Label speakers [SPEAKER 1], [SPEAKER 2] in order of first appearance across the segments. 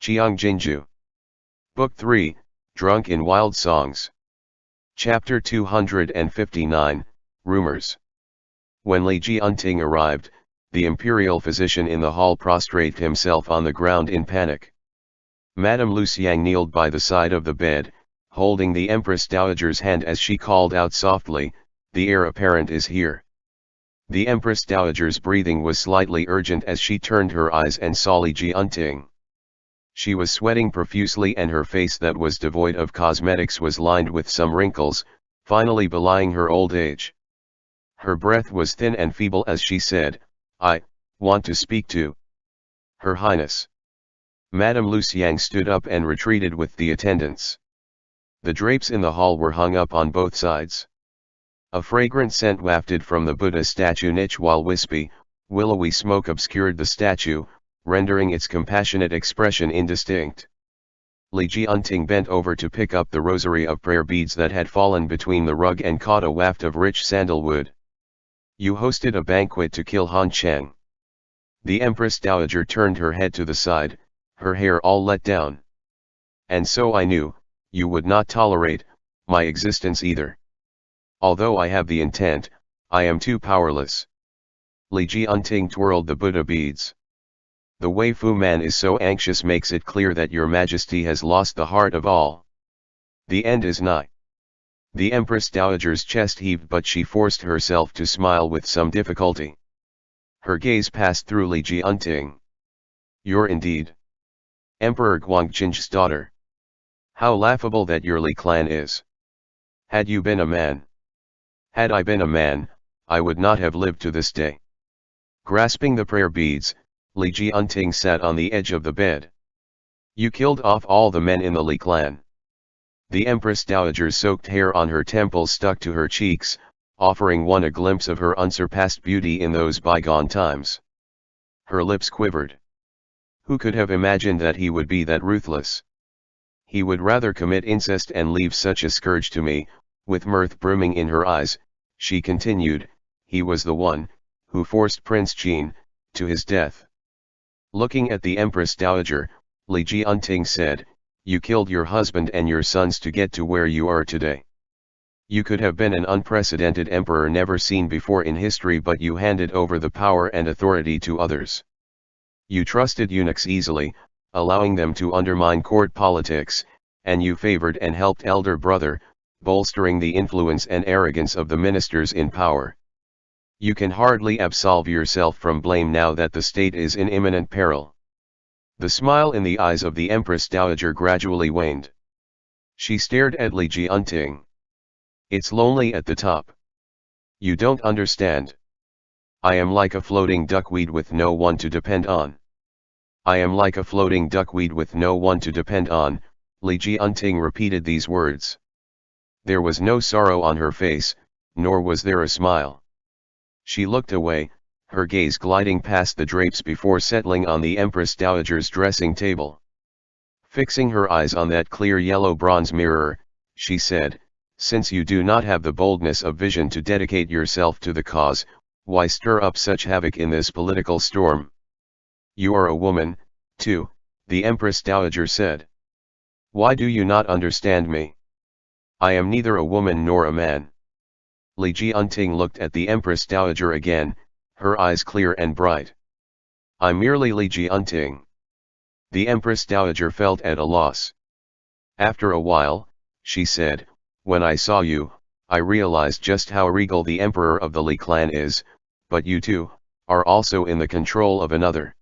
[SPEAKER 1] Qiang Jin Jiu. Book 3, Drunk in Wild Songs. Chapter 259, Rumors. When Li Jianting arrived, the imperial physician in the hall prostrated himself on the ground in panic. Madame Lu Xiang kneeled by the side of the bed, holding the Empress Dowager's hand as she called out softly, "The heir apparent is here." The Empress Dowager's breathing was slightly urgent as she turned her eyes and saw Li Jianting. She was sweating profusely and her face that was devoid of cosmetics was lined with some wrinkles, finally belying her old age. Her breath was thin and feeble as she said, "I want to speak to Her Highness." Madame Lu Xiang stood up and retreated with the attendants. The drapes in the hall were hung up on both sides. A fragrant scent wafted from the Buddha statue niche while wispy, willowy smoke obscured the statue, rendering its compassionate expression indistinct. Li Jianting bent over to pick up the rosary of prayer beads that had fallen between the rug and caught a waft of rich sandalwood. "You hosted a banquet to kill Han Cheng." The Empress Dowager turned her head to the side, her hair all let down. "And so I knew, you would not tolerate my existence either. Although I have the intent, I am too powerless." Li Jianting twirled the Buddha beads. "The Wei Fu man is so anxious makes it clear that your majesty has lost the heart of all. The end is nigh." The Empress Dowager's chest heaved but she forced herself to smile with some difficulty. Her gaze passed through Li Jianting. "You're indeed Emperor Guangqing's daughter. How laughable that your Li clan is. Had you been a man?" "Had I been a man, I would not have lived to this day." Grasping the prayer beads, Li Jianting sat on the edge of the bed. "You killed off all the men in the Li clan." The Empress Dowager's soaked hair on her temples stuck to her cheeks, offering one a glimpse of her unsurpassed beauty in those bygone times. Her lips quivered. "Who could have imagined that he would be that ruthless? He would rather commit incest and leave such a scourge to me." With mirth brimming in her eyes, she continued, "He was the one who forced Prince Jin to his death." Looking at the Empress Dowager, Li Jianting said, "You killed your husband and your sons to get to where you are today. You could have been an unprecedented emperor never seen before in history, but you handed over the power and authority to others. You trusted eunuchs easily, allowing them to undermine court politics, and you favored and helped elder brother, bolstering the influence and arrogance of the ministers in power. You can hardly absolve yourself from blame now that the state is in imminent peril." The smile in the eyes of the Empress Dowager gradually waned. She stared at Li Jianting. "It's lonely at the top. You don't understand. I am like a floating duckweed with no one to depend on." "I am like a floating duckweed with no one to depend on," Li Jianting repeated these words. There was no sorrow on her face, nor was there a smile. She looked away, her gaze gliding past the drapes before settling on the Empress Dowager's dressing table. Fixing her eyes on that clear yellow bronze mirror, she said, "Since you do not have the boldness of vision to dedicate yourself to the cause, why stir up such havoc in this political storm?" "You are a woman, too," the Empress Dowager said. "Why do you not understand me? I am neither a woman nor a man." Li Jianting looked at the Empress Dowager again, her eyes clear and bright. "I'm merely Li Jianting." The Empress Dowager felt at a loss. After a while, she said, "When I saw you, I realized just how regal the emperor of the Li clan is, but you too are also in the control of another.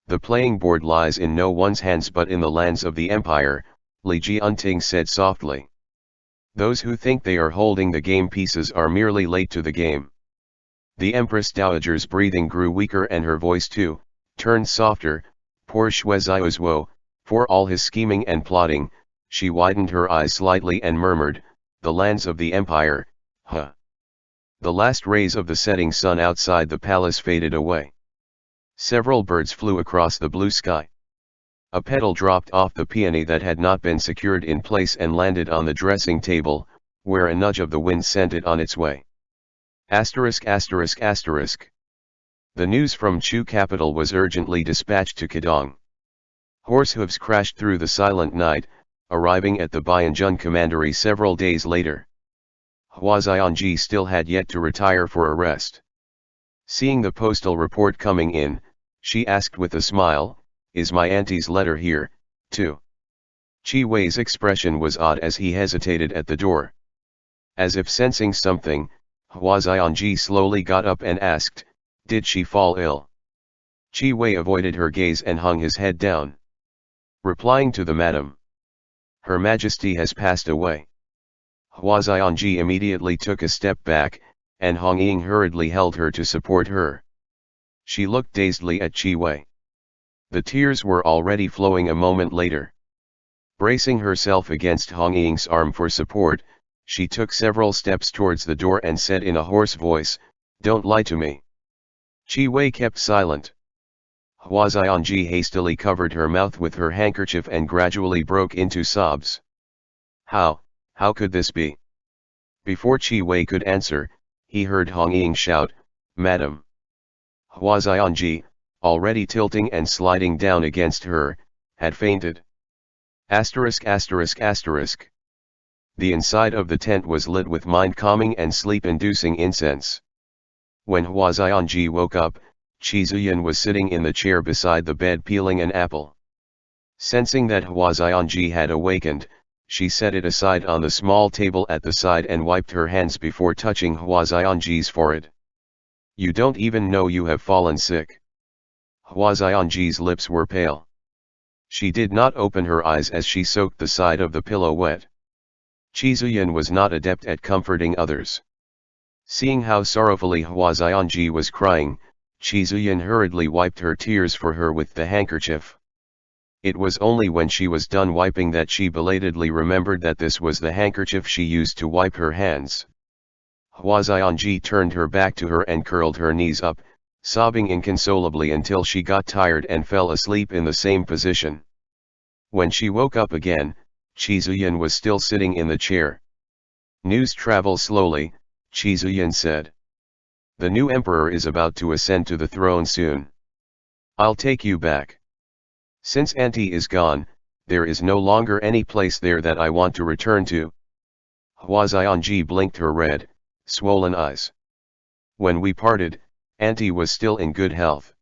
[SPEAKER 1] The playing board lies in no one's hands but in the lands of the empire," Li Jianting said softly. "Those who think they are holding the game pieces are merely late to the game." The Empress Dowager's breathing grew weaker and her voice too turned softer. "Poor Shuiziaozuo, for all his scheming and plotting," she widened her eyes slightly and murmured, "the lands of the empire, huh." The last rays of the setting sun outside the palace faded away. Several birds flew across the blue sky. A petal dropped off the peony that had not been secured in place and landed on the dressing table, where a nudge of the wind sent it on its way. *****. The news from Chu capital was urgently dispatched to Qidong. Horse hooves crashed through the silent night, arriving at the Bianjun commandery several days later. Hua Xianji still had yet to retire for a rest. Seeing the postal report coming in, she asked with a smile, "Is my auntie's letter here, too?" Qi Wei's expression was odd as he hesitated at the door. As if sensing something, Hua Xianji slowly got up and asked, "Did she fall ill?" Qi Wei avoided her gaze and hung his head down. Replying to the madam, "Her Majesty has passed away." Hua Xianji immediately took a step back, and Hong Ying hurriedly held her to support her. She looked dazedly at Qi Wei. The tears were already flowing a moment later. Bracing herself against Hong Ying's arm for support, she took several steps towards the door and said in a hoarse voice, "Don't lie to me." Qi Wei kept silent. Hua Xianji hastily covered her mouth with her handkerchief and gradually broke into sobs. How could this be?" Before Qi Wei could answer, he heard Hong Ying shout, "Madam!" Hua Xianji, already tilting and sliding down against her, had fainted. ******. The inside of the tent was lit with mind-calming and sleep-inducing incense. When Hua Xianji woke up, Qi Zuyan was sitting in the chair beside the bed peeling an apple. Sensing that Hua Xianji had awakened, she set it aside on the small table at the side and wiped her hands before touching Hua Xianji's forehead. "You don't even know you have fallen sick." Hua Xianji's lips were pale. She did not open her eyes as she soaked the side of the pillow wet. Qi Zuyan was not adept at comforting others. Seeing how sorrowfully Hua Xianji was crying, Qi Zuyan hurriedly wiped her tears for her with the handkerchief. It was only when she was done wiping that she belatedly remembered that this was the handkerchief she used to wipe her hands. Hua Xianji turned her back to her and curled her knees up, sobbing inconsolably until she got tired and fell asleep in the same position. When she woke up again, Qi Zuyan was still sitting in the chair. "News travels slowly," Qi Zuyan said. "The new emperor is about to ascend to the throne soon. I'll take you back. Since Auntie is gone, there is no longer any place there that I want to return to." Hua Xianji blinked her red, swollen eyes. "When we parted, Auntie was still in good health.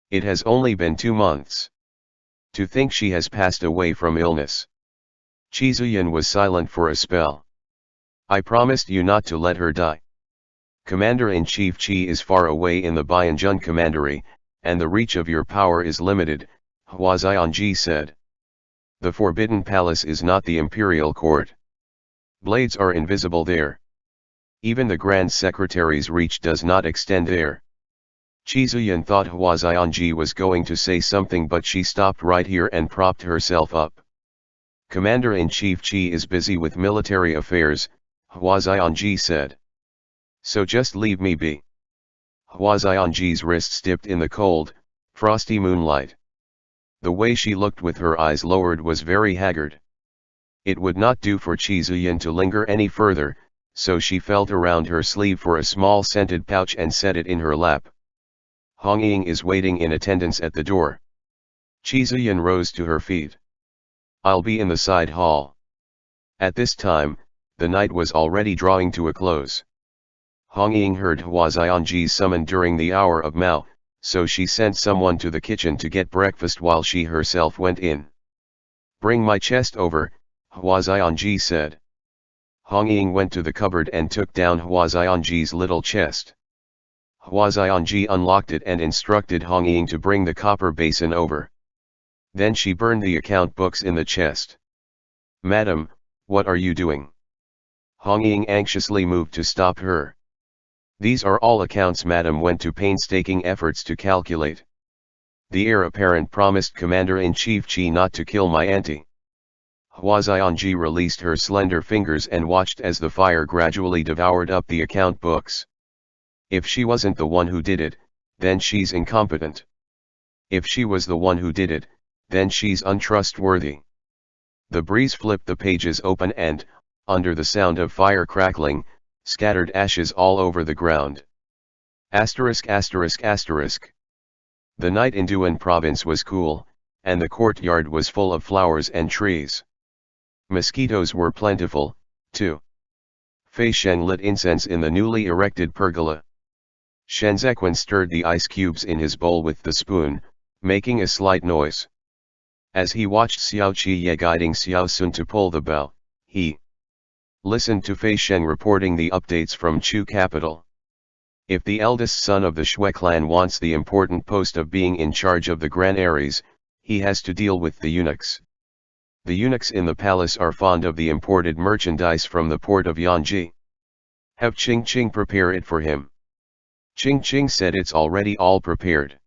[SPEAKER 1] It has only been 2 months. To think she has passed away from illness." Qi Zuyan was silent for a spell. "I promised you not to let her die. Commander-in-Chief Qi is far away in the Bianjun commandery, and the reach of your power is limited," Hua Xianji said. "The Forbidden Palace is not the imperial court. Blades are invisible there. Even the Grand Secretary's reach does not extend there." Qi Zuyan thought Hua Xianji was going to say something, but she stopped right here and propped herself up. "Commander-in-Chief Qi is busy with military affairs," Hua Xianji said. "So just leave me be." Hua Xianji's wrists dipped in the cold, frosty moonlight. The way she looked with her eyes lowered was very haggard. It would not do for Qi Zuyan to linger any further, so she felt around her sleeve for a small scented pouch and set it in her lap. Hong Ying is waiting in attendance at the door. Qi Zuyan rose to her feet. "I'll be in the side hall." At this time, the night was already drawing to a close. Hong Ying heard Hua Xianji's summon during the hour of Mao, so she sent someone to the kitchen to get breakfast while she herself went in. "Bring my chest over," Hua Xianji said. Hong Ying went to the cupboard and took down Hua Xianji's little chest. Hua Xianji unlocked it and instructed Hong Ying to bring the copper basin over. Then she burned the account books in the chest. "Madam, what are you doing?" Hong Ying anxiously moved to stop her. "These are all accounts Madam went to painstaking efforts to calculate. The heir apparent promised Commander-in-Chief Qi not to kill my auntie." Hua Xianji released her slender fingers and watched as the fire gradually devoured up the account books. "If she wasn't the one who did it, then she's incompetent. If she was the one who did it, then she's untrustworthy." The breeze flipped the pages open and, under the sound of fire crackling, scattered ashes all over the ground. ******. The night in Duan province was cool, and the courtyard was full of flowers and trees. Mosquitoes were plentiful, too. Fei Sheng lit incense in the newly erected pergola. Shenzequan stirred the ice cubes in his bowl with the spoon, making a slight noise. As he watched Xiao Qiye guiding Xiao Sun to pull the bell, he listened to Fei Sheng reporting the updates from Chu capital. If the eldest son of the Shui clan wants the important post of being in charge of the granaries, he has to deal with the eunuchs. The eunuchs in the palace are fond of the imported merchandise from the port of Yanji. Have Qing prepare it for him. Qing said it's already all prepared.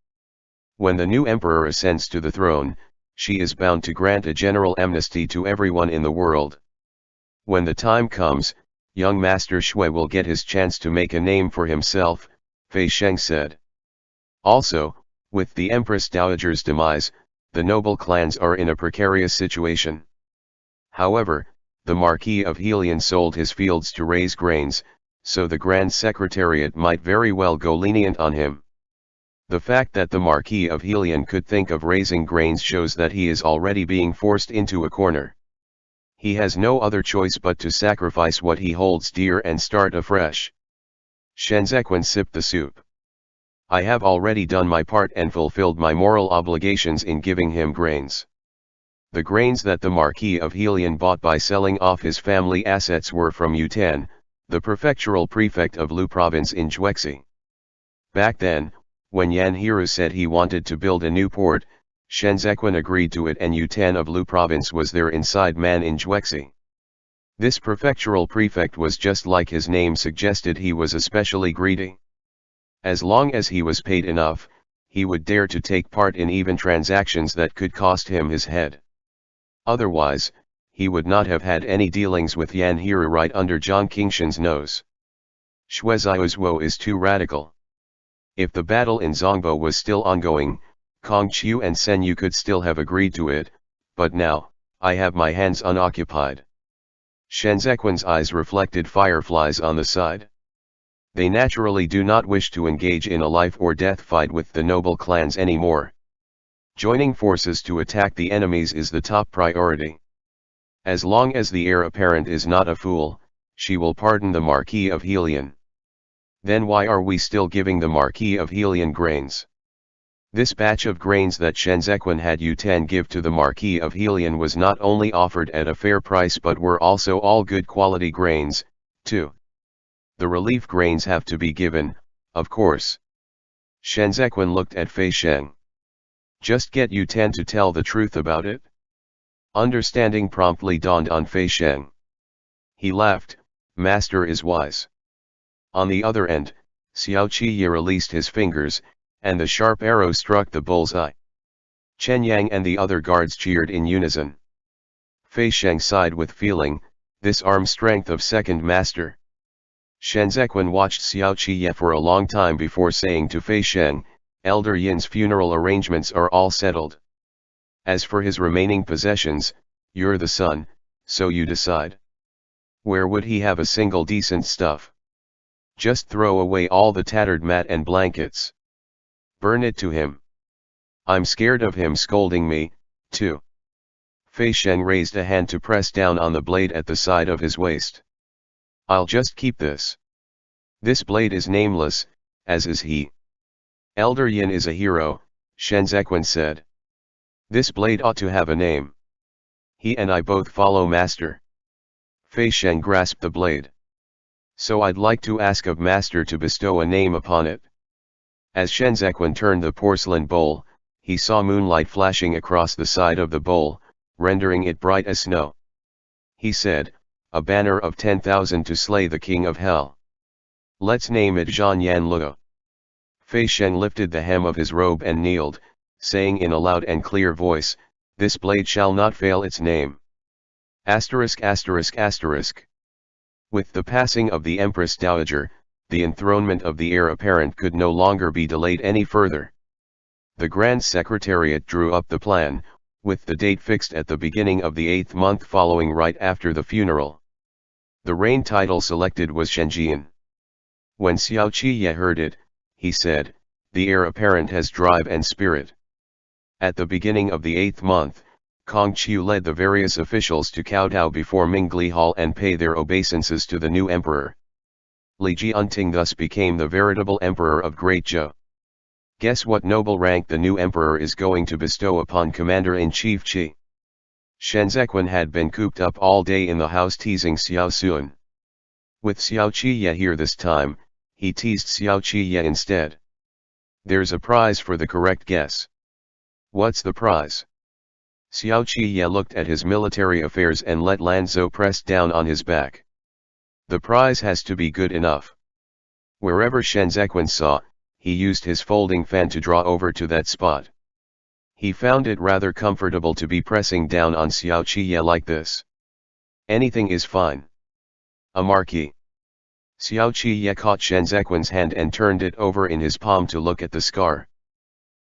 [SPEAKER 1] When the new emperor ascends to the throne, she is bound to grant a general amnesty to everyone in the world. When the time comes, young Master Shui will get his chance to make a name for himself, Fei Sheng said. Also, with the Empress Dowager's demise, the noble clans are in a precarious situation. However, the Marquis of Helion sold his fields to raise grains, so the Grand Secretariat might very well go lenient on him. The fact that the Marquis of Helion could think of raising grains shows that he is already being forced into a corner. He has no other choice but to sacrifice what he holds dear and start afresh. Shenzequan sipped the soup. I have already done my part and fulfilled my moral obligations in giving him grains. The grains that the Marquis of Helion bought by selling off his family assets were from Yutan, the prefectural prefect of Lu province in Juexi. Back then, when Yan Hiru said he wanted to build a new port, Shenzequan agreed to it, and Yutan of Lu province was their inside man in Juexi. This prefectural prefect was just like his name suggested, he was especially greedy. As long as he was paid enough, he would dare to take part in even transactions that could cost him his head. Otherwise, he would not have had any dealings with Yan Hiru right under Jiang Qingshan's nose. Shuiziuzhuo is too radical. If the battle in Zongbo was still ongoing, Kong Qiu and Sen Yu could still have agreed to it, but now, I have my hands unoccupied. Shenzequan's eyes reflected fireflies on the side. They naturally do not wish to engage in a life or death fight with the noble clans anymore. Joining forces to attack the enemies is the top priority. As long as the heir apparent is not a fool, she will pardon the Marquis of Helion. Then why are we still giving the Marquis of Helion grains? This batch of grains that Shenzequan had Yutan give to the Marquis of Helion was not only offered at a fair price but were also all good quality grains, too. The relief grains have to be given, of course. Shenzequan looked at Fei Sheng. Just get Yutan to tell the truth about it? Understanding promptly dawned on Fei Sheng. He laughed, Master is wise. On the other end, Xiao Qiye released his fingers, and the sharp arrow struck the bull's-eye. Chen Yang and the other guards cheered in unison. Fei Sheng sighed with feeling, this arm strength of second master. Shenzequan watched Xiao Qiye for a long time before saying to Fei Sheng, Elder Yin's funeral arrangements are all settled. As for his remaining possessions, you're the son, so you decide. Where would he have a single decent stuff? Just throw away all the tattered mat and blankets. Burn it to him. I'm scared of him scolding me, too. Fei Sheng raised a hand to press down on the blade at the side of his waist. I'll just keep this. This blade is nameless, as is he. Elder Yin is a hero, Shenzequan said. This blade ought to have a name. He and I both follow master. Fei Sheng grasped the blade. So I'd like to ask of master to bestow a name upon it. As Shenzequan turned the porcelain bowl, he saw moonlight flashing across the side of the bowl, rendering it bright as snow. He said, a banner of 10,000 to slay the king of hell. Let's name it Zhan Yan Luo. Fei Sheng lifted the hem of his robe and kneeled, saying in a loud and clear voice, this blade shall not fail its name. Asterisk asterisk asterisk. With the passing of the Empress Dowager, the enthronement of the heir apparent could no longer be delayed any further. The Grand Secretariat drew up the plan, with the date fixed at the beginning of the 8th month following right after the funeral. The reign title selected was Shenjian. When Xiao Qiye heard it, he said, the heir apparent has drive and spirit. At the beginning of the 8th month, Kong Qiu led the various officials to kowtow before Mingli Hall and pay their obeisances to the new emperor. Li Jianting thus became the veritable emperor of Great Zhou. Guess what noble rank the new emperor is going to bestow upon Commander-in-Chief Qi? Shen Zequan had been cooped up all day in the house teasing Xiao Sun. With Xiao Qiye here this time, he teased Xiao Qiye instead. There's a prize for the correct guess. What's the prize? Xiao Qiye looked at his military affairs and let Lanzhou press down on his back. The prize has to be good enough. Wherever Shen Zequan saw, he used his folding fan to draw over to that spot. He found it rather comfortable to be pressing down on Xiao Qiye like this. Anything is fine. A marquee. Xiao Qiye caught Shen Zequan's hand and turned it over in his palm to look at the scar.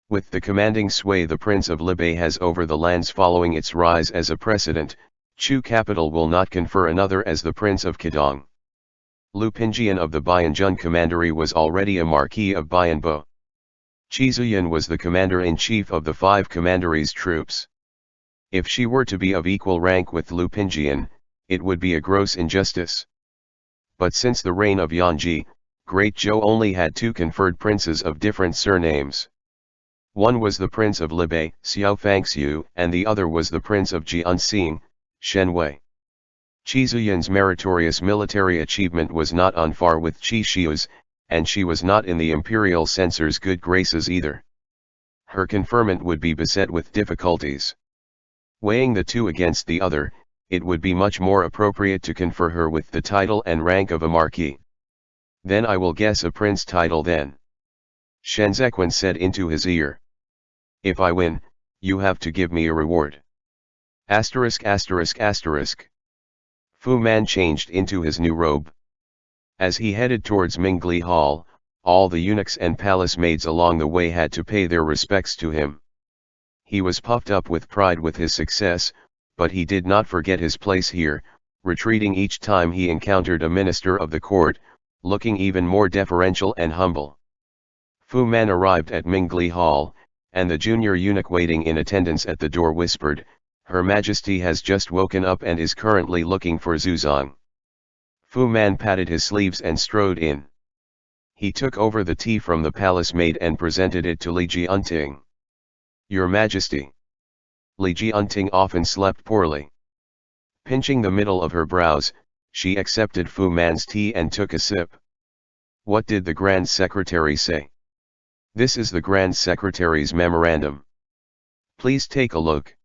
[SPEAKER 1] With the commanding sway the Prince of Libei has over the lands following its rise as a precedent, Chu capital will not confer another as the Prince of Qidong. Lu Pinjian of the Bianjun Commandery was already a Marquis of Bianbo. Qi Zuyan was the commander-in-chief of the 5 commanderies' troops. If she were to be of equal rank with Lu Pinjian, it would be a gross injustice. But since the reign of Yanji, Great Zhou only had 2 conferred princes of different surnames. One was the Prince of Libei, Xiao Fangxiu, and the other was the Prince of Jianxing, Shen Wei. Qi Zuyan's meritorious military achievement was not on par with Qi Xiu's, and she was not in the imperial censor's good graces either. Her conferment would be beset with difficulties. Weighing the two against the other, it would be much more appropriate to confer her with the title and rank of a marquis. Then I will guess a prince title then. Shen Zequan said into his ear. If I win, you have to give me a reward. Asterisk asterisk asterisk. Fu Man changed into his new robe. As he headed towards Mingli Hall, all the eunuchs and palace maids along the way had to pay their respects to him. He was puffed up with pride with his success, but he did not forget his place here, retreating each time he encountered a minister of the court, looking even more deferential and humble. Fu Man arrived at Mingli Hall, and the junior eunuch waiting in attendance at the door whispered, "Her Majesty has just woken up and is currently looking for Zuzong." Fu Man patted his sleeves and strode in. He took over the tea from the palace maid and presented it to Li Jianting. "Your Majesty." Li Jianting often slept poorly. Pinching the middle of her brows, she accepted Fu Man's tea and took a sip. "What did the Grand Secretary say?" "This is the Grand Secretary's memorandum. Please take a look."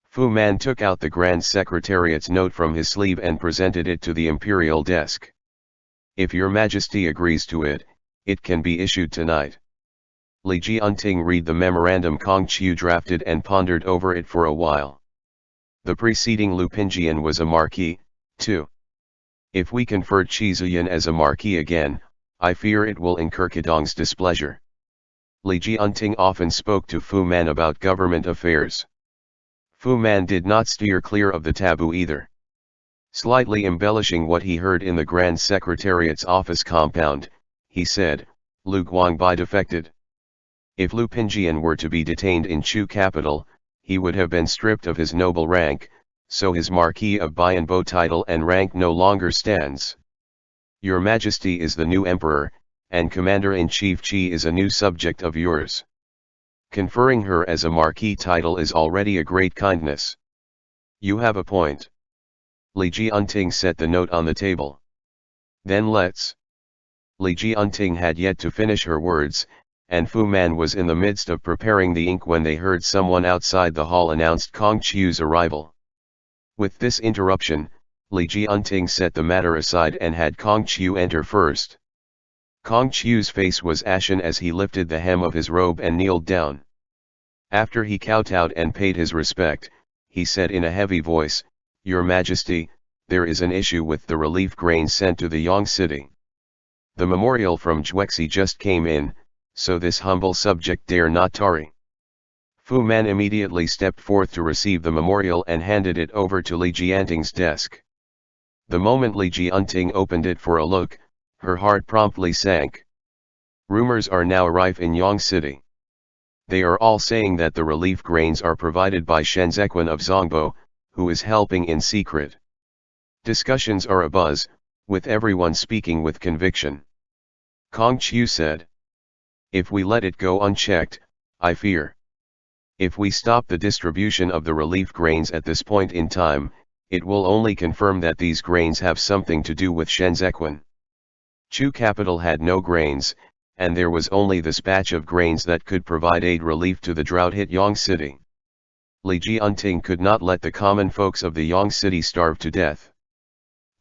[SPEAKER 1] Fu Man took out the Grand Secretariat's note from his sleeve and presented it to the imperial desk. "If your Majesty agrees to it, it can be issued tonight." Li Jianting read the memorandum Kong Qiu drafted and pondered over it for a while. The preceding Lu Pinjian was a marquis, too. If we confer Qi Zuyan as a marquis again, I fear it will incur Qidong's displeasure. Li Jianting often spoke to Fu Man about government affairs. Fu Man did not steer clear of the taboo either. Slightly embellishing what he heard in the Grand Secretariat's office compound, he said, "Lu Guangbai defected. If Lu Pinjian were to be detained in Chu capital, he would have been stripped of his noble rank, so his Marquis of Bianbo title and rank no longer stands. Your Majesty is the new emperor, and Commander-in-Chief Qi is a new subject of yours. Conferring her as a marquis title is already a great kindness." "You have a point." Li Jianting set the note on the table. "Then let's." Li Jianting had yet to finish her words, and Fu Man was in the midst of preparing the ink when they heard someone outside the hall announced Kong Qiu's arrival. With this interruption, Li Jianting set the matter aside and had Kong Qiu enter first. Kong Qiu's face was ashen as he lifted the hem of his robe and kneeled down. After he kowtowed and paid his respect, he said in a heavy voice, "Your Majesty, there is an issue with the relief grain sent to the Yang city. The memorial from Juexi just came in, so this humble subject dare not tarry." Fu Man immediately stepped forth to receive the memorial and handed it over to Li Jianting's desk. The moment Li Jianting opened it for a look, her heart promptly sank. Rumors are now rife in Yang city. They are all saying that the relief grains are provided by Shen Zequan of Zongbo, who is helping in secret. Discussions are abuzz, with everyone speaking with conviction. Kong Qiu said. If we let it go unchecked, I fear. If we stop the distribution of the relief grains at this point in time, it will only confirm that these grains have something to do with Shen Zequan. Chu capital had no grains, and there was only this batch of grains that could provide aid relief to the drought-hit Yang city. Li Jianting could not let the common folks of the Yang city starve to death.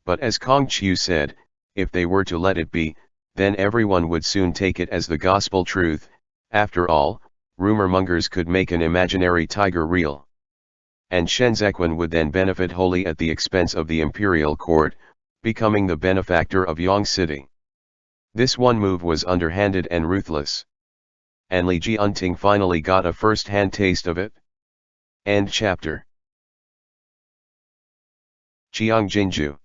[SPEAKER 1] But as Kong Qiu said, if they were to let it be, then everyone would soon take it as the gospel truth. After all, rumor mongers could make an imaginary tiger real. And Shen Zequan would then benefit wholly at the expense of the imperial court, becoming the benefactor of Yang city. This one move was underhanded and ruthless. And Li Jianting finally got a first-hand taste of it. End chapter. Qiang Jin Jiu.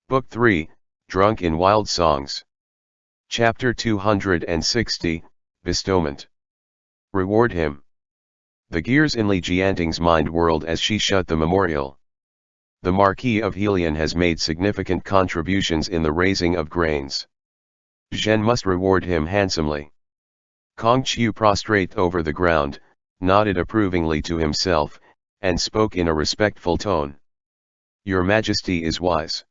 [SPEAKER 1] Book 3, Drunk in Wild Songs. Chapter 260, Bestowment. Reward him. The gears in Li Jianting's mind whirled as she shut the memorial. The Marquis of Helion has made significant contributions in the raising of grains. Zhen must reward him handsomely. Kong Qiu prostrate over the ground, nodded approvingly to himself, and spoke in a respectful tone. Your Majesty is wise.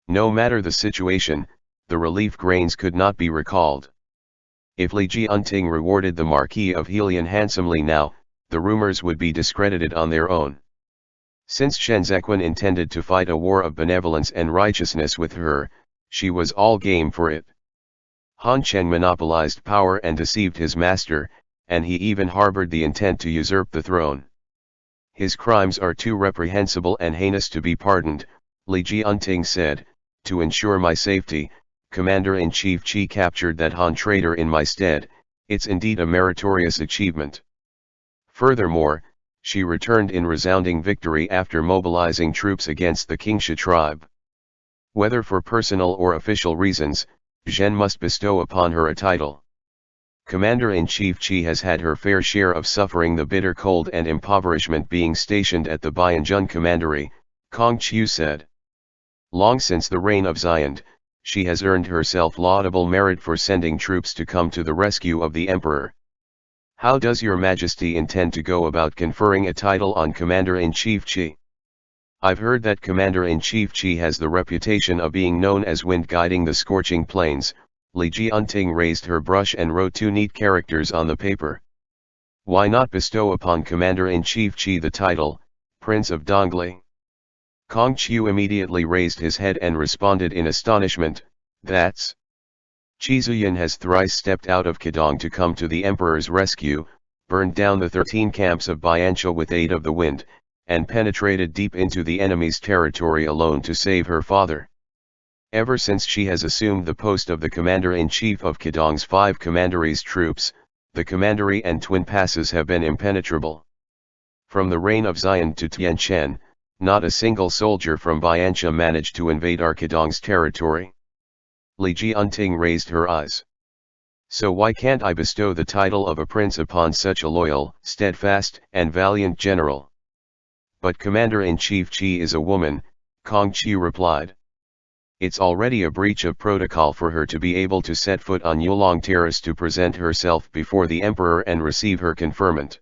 [SPEAKER 1] No matter the situation, the relief grains could not be recalled. If Li Jianting rewarded the Marquis of Helion handsomely now, the rumors would be discredited on their own. Since Shen Zequan intended to fight a war of benevolence and righteousness with her, she was all game for it. Han Cheng monopolized power and deceived his master, and he even harbored the intent to usurp the throne. His crimes are too reprehensible and heinous to be pardoned, Li Jianting said. To ensure my safety, Commander-in-Chief Qi captured that Han traitor in my stead. It's indeed a meritorious achievement. Furthermore, she returned in resounding victory after mobilizing troops against the Qingsha tribe. Whether for personal or official reasons, Zhen must bestow upon her a title. Commander-in-Chief Qi has had her fair share of suffering the bitter cold and impoverishment being stationed at the Bianjun Commandery, Kong Qiu said. Long since the reign of Xiand, she has earned herself laudable merit for sending troops to come to the rescue of the Emperor. How does your Majesty intend to go about conferring a title on Commander-in-Chief Qi? I've heard that Commander-in-Chief Qi has the reputation of being known as wind guiding the scorching plains. Li Jianting raised her brush and wrote two neat characters on the paper. Why not bestow upon Commander-in-Chief Qi the title, Prince of Dongli? Kong Qiu immediately raised his head and responded in astonishment, that's. Qi Zuyan has thrice stepped out of Qidong to come to the Emperor's rescue, burned down the 13 camps of Bianxia with aid of the wind, and penetrated deep into the enemy's territory alone to save her father. Ever since she has assumed the post of the Commander-in-Chief of Qidong's 5 commanderies troops, the commandery and twin passes have been impenetrable. From the reign of Xian to Tianchen, not a single soldier from Bianxia managed to invade our Qidong's territory. Li Jianting raised her eyes. So why can't I bestow the title of a prince upon such a loyal, steadfast, and valiant general? But Commander-in-Chief Qi is a woman, Kong Qiu replied. It's already a breach of protocol for her to be able to set foot on Yulong Terrace to present herself before the Emperor and receive her conferment.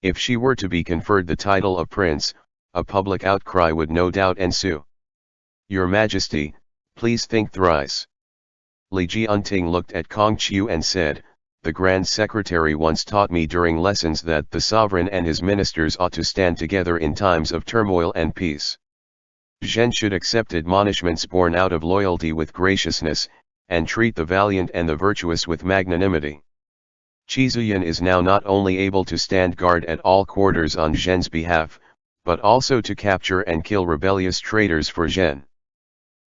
[SPEAKER 1] If she were to be conferred the title of prince, a public outcry would no doubt ensue. Your Majesty, please think thrice. Li Jianting looked at Kong Qiu and said, the Grand Secretary once taught me during lessons that the sovereign and his ministers ought to stand together in times of turmoil and peace. Zhen should accept admonishments born out of loyalty with graciousness, and treat the valiant and the virtuous with magnanimity. Qi Zuyan is now not only able to stand guard at all quarters on Zhen's behalf, but also to capture and kill rebellious traitors for Zhen.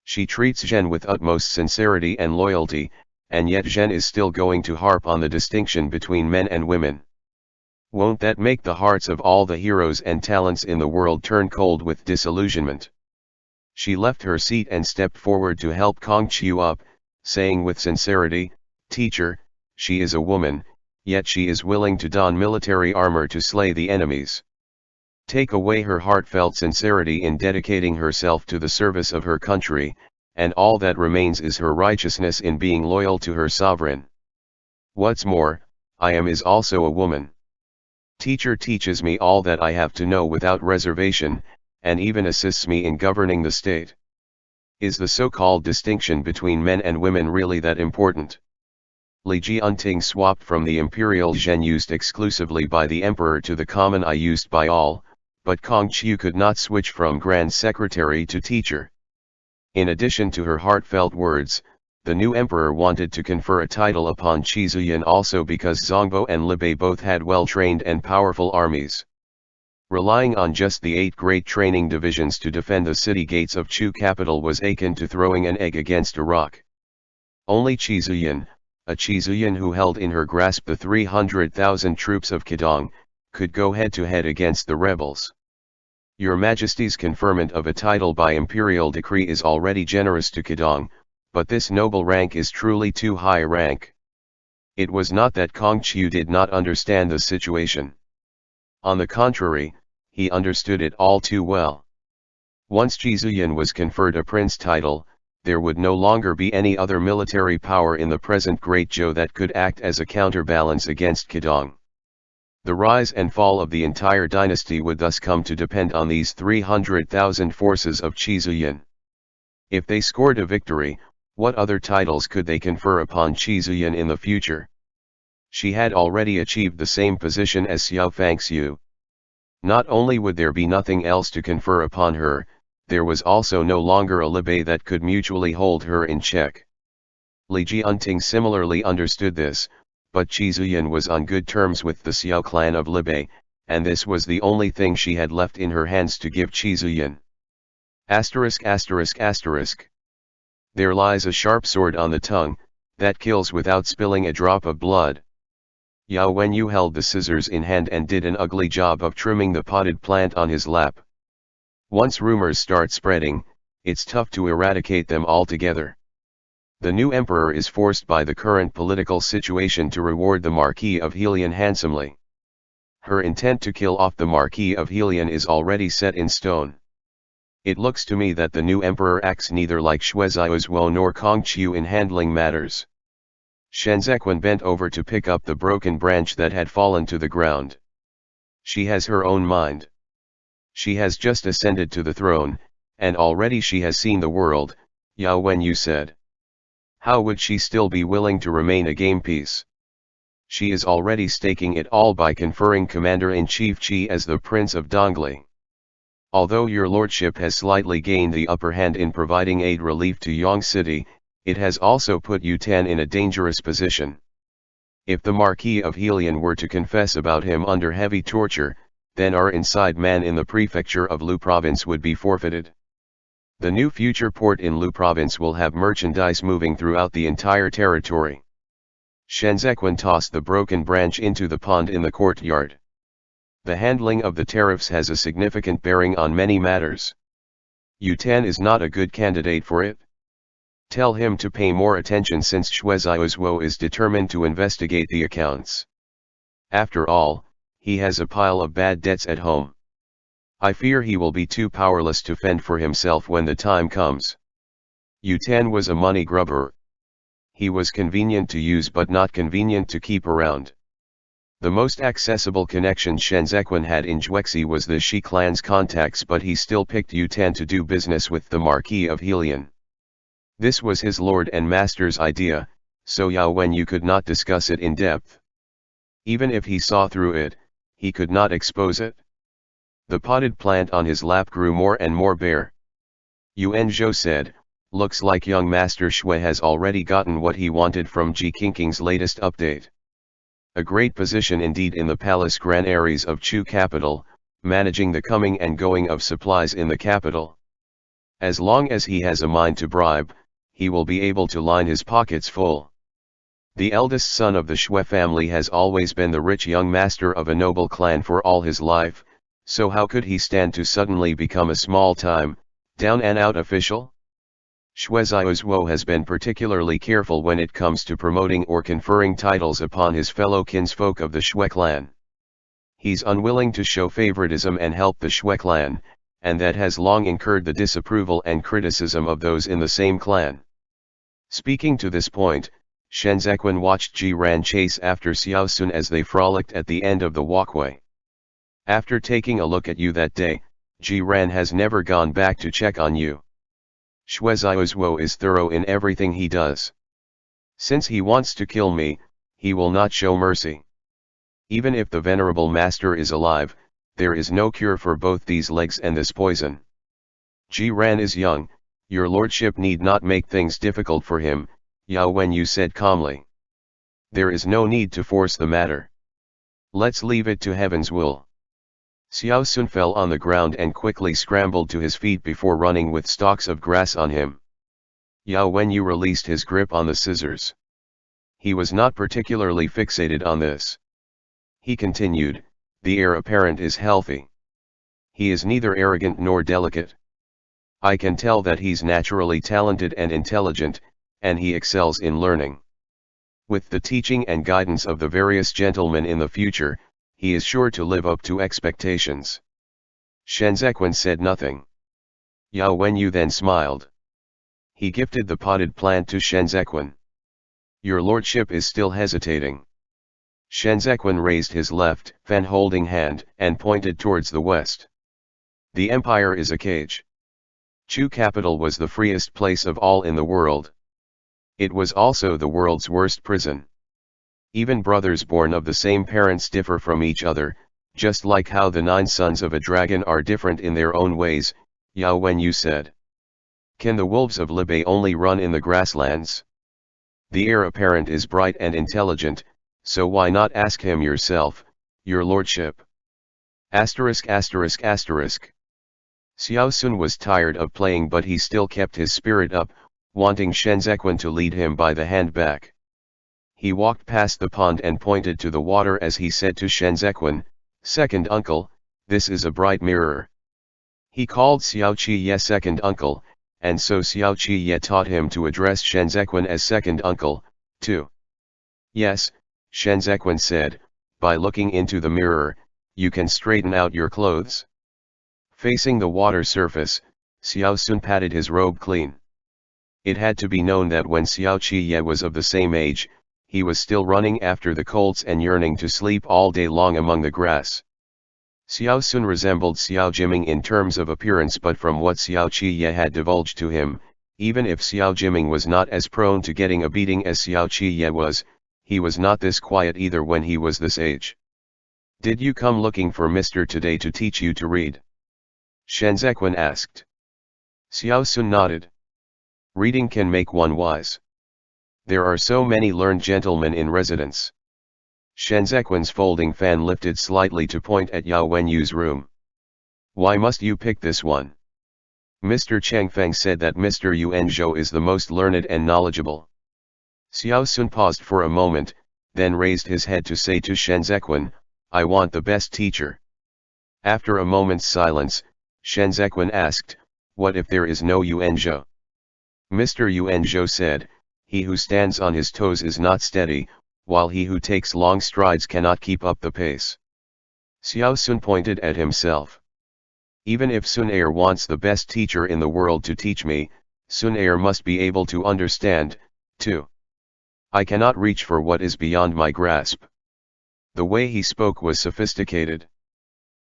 [SPEAKER 1] She treats Zhen with utmost sincerity and loyalty, and yet Zhen is still going to harp on the distinction between men and women. Won't that make the hearts of all the heroes and talents in the world turn cold with disillusionment? She left her seat and stepped forward to help Kong Qiu up, saying with sincerity, Teacher, she is a woman, yet she is willing to don military armor to slay the enemies. Take away her heartfelt sincerity in dedicating herself to the service of her country, and all that remains is her righteousness in being loyal to her sovereign. What's more, I is also a woman. Teacher teaches me all that I have to know without reservation, and even assists me in governing the state. Is the so-called distinction between men and women really that important? Li Jianting swapped from the imperial zhen used exclusively by the emperor to the common I used by all, but Kong Qiu could not switch from grand secretary to teacher. In addition to her heartfelt words, the new emperor wanted to confer a title upon Qi Zuyan also because Zongbo and Libei both had well-trained and powerful armies. Relying on just the 8 great training divisions to defend the city gates of Chu capital was akin to throwing an egg against a rock. Only Qi Zuyan, a Qi Zuyan who held in her grasp the 300,000 troops of Qidong, could go head-to-head against the rebels. Your Majesty's conferment of a title by imperial decree is already generous to Qidong, but this noble rank is truly too high a rank. It was not that Kong Qiu did not understand the situation. On the contrary, he understood it all too well. Once Qi Zuyan was conferred a prince title, there would no longer be any other military power in the present Great Zhou that could act as a counterbalance against Qidong. The rise and fall of the entire dynasty would thus come to depend on these 300,000 forces of Qi Zuyan. If they scored a victory, what other titles could they confer upon Qi Zuyan in the future? She had already achieved the same position as Xiao Fangxiu. Not only would there be nothing else to confer upon her, there was also no longer a Libei that could mutually hold her in check. Li Jianting similarly understood this, but Qi Zuyan was on good terms with the Xiao clan of Libei, and this was the only thing she had left in her hands to give Qi Zuyan. ******. There lies a sharp sword on the tongue, that kills without spilling a drop of blood. Yao Wenyu held the scissors in hand and did an ugly job of trimming the potted plant on his lap. Once rumors start spreading, it's tough to eradicate them altogether. The new emperor is forced by the current political situation to reward the Marquis of Helion handsomely. Her intent to kill off the Marquis of Helion is already set in stone. It looks to me that the new emperor acts neither like Xue Zaiozhuo nor Kong Qiu in handling matters. Shenzequan bent over to pick up the broken branch that had fallen to the ground. She has her own mind. She has just ascended to the throne, and already she has seen the world, Yao Wenyu said. How would she still be willing to remain a game piece? She is already staking it all by conferring Commander-in-Chief Qi as the Prince of Dongli. Although your lordship has slightly gained the upper hand in providing aid relief to Yang City, it has also put Yutan in a dangerous position. If the Marquis of Helion were to confess about him under heavy torture, then our inside man in the prefecture of Lu province would be forfeited. The new future port in Lu province will have merchandise moving throughout the entire territory. Shenzequan tossed the broken branch into the pond in the courtyard. The handling of the tariffs has a significant bearing on many matters. Yutan is not a good candidate for it. Tell him to pay more attention since Xue Zaiozhuo is determined to investigate the accounts. After all, he has a pile of bad debts at home. I fear he will be too powerless to fend for himself when the time comes. Yutan was a money grubber. He was convenient to use but not convenient to keep around. The most accessible connection Shenzequan had in Juexi was the Shi clan's contacts, but he still picked Yutan to do business with the Marquis of Helion. This was his lord and master's idea, so Yao Wenyu could not discuss it in depth. Even if he saw through it, he could not expose it. The potted plant on his lap grew more and more bare. Yuan Zhou said, looks like young Master Xue has already gotten what he wanted from Ji Qingqing's latest update. A great position indeed in the palace granaries of Chu capital, managing the coming and going of supplies in the capital. As long as he has a mind to bribe, he will be able to line his pockets full. The eldest son of the Xue family has always been the rich young master of a noble clan for all his life, so how could he stand to suddenly become a small-time, down-and-out official? Xue Xiaozuo has been particularly careful when it comes to promoting or conferring titles upon his fellow kinsfolk of the Xue clan. He's unwilling to show favoritism and help the Xue clan, and that has long incurred the disapproval and criticism of those in the same clan. Speaking to this point, Shen Zequan watched Ji Ran chase after Xiao Sun as they frolicked at the end of the walkway. After taking a look at you that day, Ji Ran has never gone back to check on you. Xue Xiaozuo is thorough in everything he does. Since he wants to kill me, he will not show mercy. Even if the venerable master is alive, there is no cure for both these legs and this poison. Ji Ran is young, your lordship need not make things difficult for him, Yao Wenyu said calmly. There is no need to force the matter. Let's leave it to heaven's will. Xiao Sun fell on the ground and quickly scrambled to his feet before running with stalks of grass on him. Yao Wenyu released his grip on the scissors. He was not particularly fixated on this. He continued, the heir apparent is healthy. He is neither arrogant nor delicate. I can tell that he's naturally talented and intelligent, and he excels in learning. With the teaching and guidance of the various gentlemen in the future, he is sure to live up to expectations. Shen Zequan said nothing. Yao Wenyu then smiled. He gifted the potted plant to Shen Zequan. Your lordship is still hesitating. Shen Zequan raised his left, fan-holding hand, and pointed towards the west. The empire is a cage. Chu capital was the freest place of all in the world. It was also the world's worst prison. Even brothers born of the same parents differ from each other, just like how the 9 sons of a dragon are different in their own ways, Yao Wenyu said. Can the wolves of Libei only run in the grasslands? The heir apparent is bright and intelligent, so why not ask him yourself, your lordship? Asterisk asterisk asterisk. Xiao Sun was tired of playing, but he still kept his spirit up, wanting Shen Zequan to lead him by the hand back. He walked past the pond and pointed to the water as he said to Shen Zequan, second uncle, this is a bright mirror. He called Xiao Qiye second uncle, and so Xiao Qiye taught him to address Shen Zequan as second uncle, too. Yes, Shen Zequan said, by looking into the mirror, you can straighten out your clothes. Facing the water surface, Xiao Sun patted his robe clean. It had to be known that when Xiao Qiye was of the same age, he was still running after the colts and yearning to sleep all day long among the grass. Xiao Sun resembled Xiao Jiming in terms of appearance, but from what Xiao Qiye had divulged to him, even if Xiao Jiming was not as prone to getting a beating as Xiao Qiye was, he was not this quiet either when he was this age. Did you come looking for Mr. today to teach you to read? Shen Zequan asked. Xiao Sun nodded. Reading can make one wise. There are so many learned gentlemen in residence. Shen Zequan's folding fan lifted slightly to point at Yao Wenyu's room. Why must you pick this one? Mr. Changfeng said that Mr. Yuan Zhou is the most learned and knowledgeable. Xiao Sun paused for a moment, then raised his head to say to Shen Zequan, I want the best teacher. After a moment's silence, Shen Zequan asked, what if there is no Yuan Zhou? Mr. Yuan Zhou said, he who stands on his toes is not steady, while he who takes long strides cannot keep up the pace. Xiao Sun pointed at himself. Even if Sun Er wants the best teacher in the world to teach me, Sun Er must be able to understand, too. I cannot reach for what is beyond my grasp. The way he spoke was sophisticated.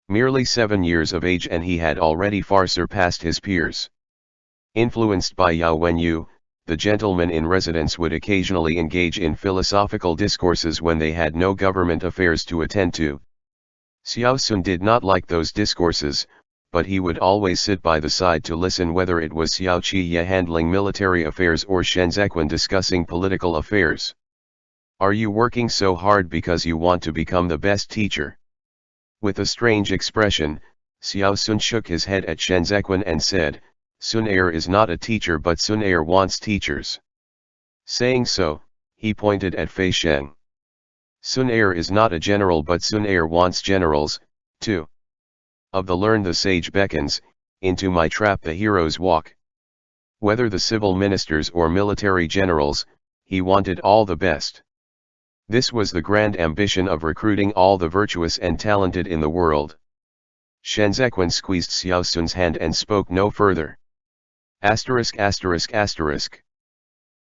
[SPEAKER 1] Merely 7 years of age and he had already far surpassed his peers. Influenced by Yao Wenyu, the gentlemen in residence would occasionally engage in philosophical discourses when they had no government affairs to attend to. Xiao Sun did not like those discourses, but he would always sit by the side to listen, whether it was Xiao Qiye handling military affairs or Shen Zequan discussing political affairs. Are you working so hard because you want to become the best teacher? With a strange expression, Xiao Sun shook his head at Shen Zequan and said, Sun Er is not a teacher, but Sun Er wants teachers. Saying so, he pointed at Fei Sheng. Sun Er is not a general, but Sun Er wants generals, too. Of the learned the sage beckons, into my trap the heroes walk. Whether the civil ministers or military generals, he wanted all the best. This was the grand ambition of recruiting all the virtuous and talented in the world. Shenzhen squeezed Xiao Sun's hand and spoke no further. ******.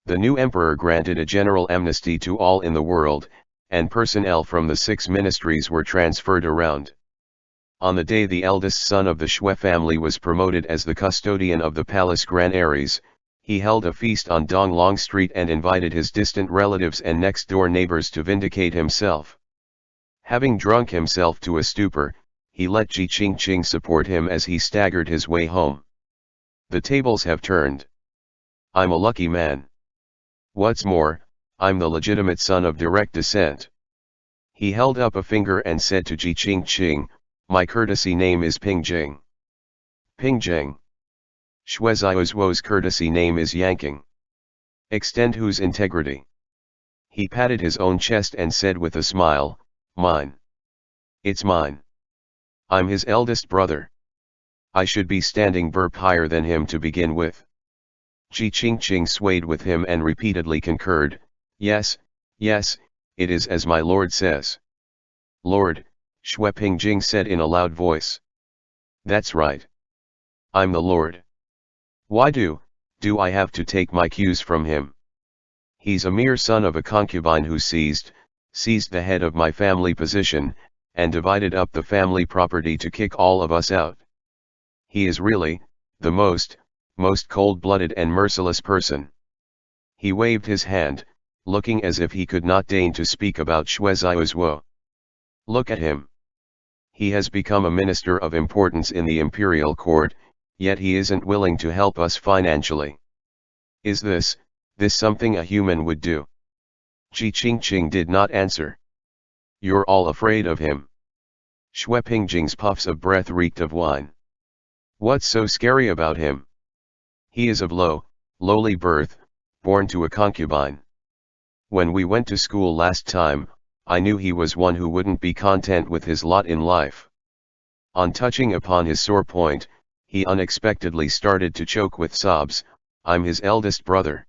[SPEAKER 1] The new emperor granted a general amnesty to all in the world, and personnel from the 6 ministries were transferred around. On the day the eldest son of the Shui family was promoted as the custodian of the Palace Gran Aries, he held a feast on Donglong Street and invited his distant relatives and next-door neighbors to vindicate himself. Having drunk himself to a stupor, he let Qiang support him as he staggered his way home. The tables have turned. I'm a lucky man. What's more, I'm the legitimate son of direct descent. He held up a finger and said to Qiang, my courtesy name is Pingjing. Pingjing. Shuiziao's courtesy name is Yanking. Extend whose integrity. He patted his own chest and said with a smile, mine. It's mine. I'm his eldest brother. I should be standing burp higher than him to begin with. Qiang swayed with him and repeatedly concurred, yes, yes, it is as my lord says. Lord, Shui Pingjing said in a loud voice. That's right. I'm the lord. Why do I have to take my cues from him? He's a mere son of a concubine who seized the head of my family position, and divided up the family property to kick all of us out. He is really, the most cold-blooded and merciless person. He waved his hand, looking as if he could not deign to speak about Shuiziao's woe. Look at him. He has become a minister of importance in the imperial court, yet he isn't willing to help us financially. Is this something a human would do? Qiang did not answer. You're all afraid of him. Shui Pingjing's puffs of breath reeked of wine. What's so scary about him? He is of lowly birth, born to a concubine. When we went to school last time, I knew he was one who wouldn't be content with his lot in life. On touching upon his sore point, he unexpectedly started to choke with sobs. I'm his eldest brother.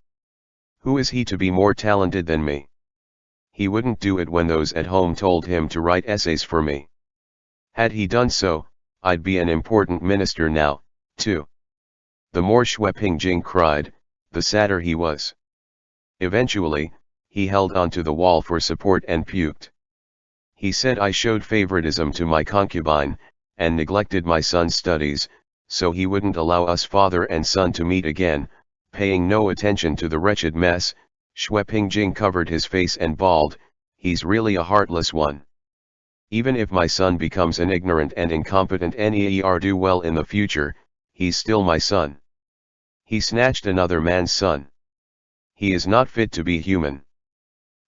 [SPEAKER 1] Who is he to be more talented than me? He wouldn't do it when those at home told him to write essays for me. Had he done so, I'd be an important minister now, too. The more Shui Pingjing cried, the sadder he was. Eventually, he held onto the wall for support and puked. He said I showed favoritism to my concubine, and neglected my son's studies, so he wouldn't allow us father and son to meet again. Paying no attention to the wretched mess, Shui Pingjing covered his face and bawled, he's really a heartless one. Even if my son becomes an ignorant and incompetent ne'er-do well in the future, he's still my son. He snatched another man's son. He is not fit to be human.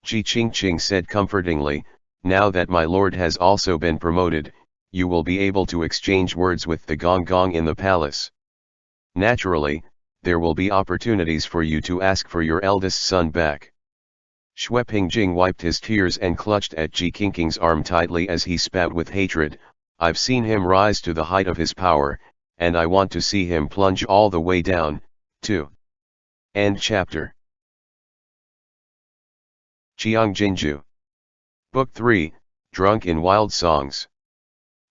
[SPEAKER 1] Qiang said comfortingly, now that my lord has also been promoted, you will be able to exchange words with the gong in the palace. Naturally, there will be opportunities for you to ask for your eldest son back. Shui Pingjing wiped his tears and clutched at Qiang's arm tightly as he spat with hatred. I've seen him rise to the height of his power, and I want to see him plunge all the way down, too. End chapter. Qiang Jin Jiu. Book 3, Drunk in Wild Songs.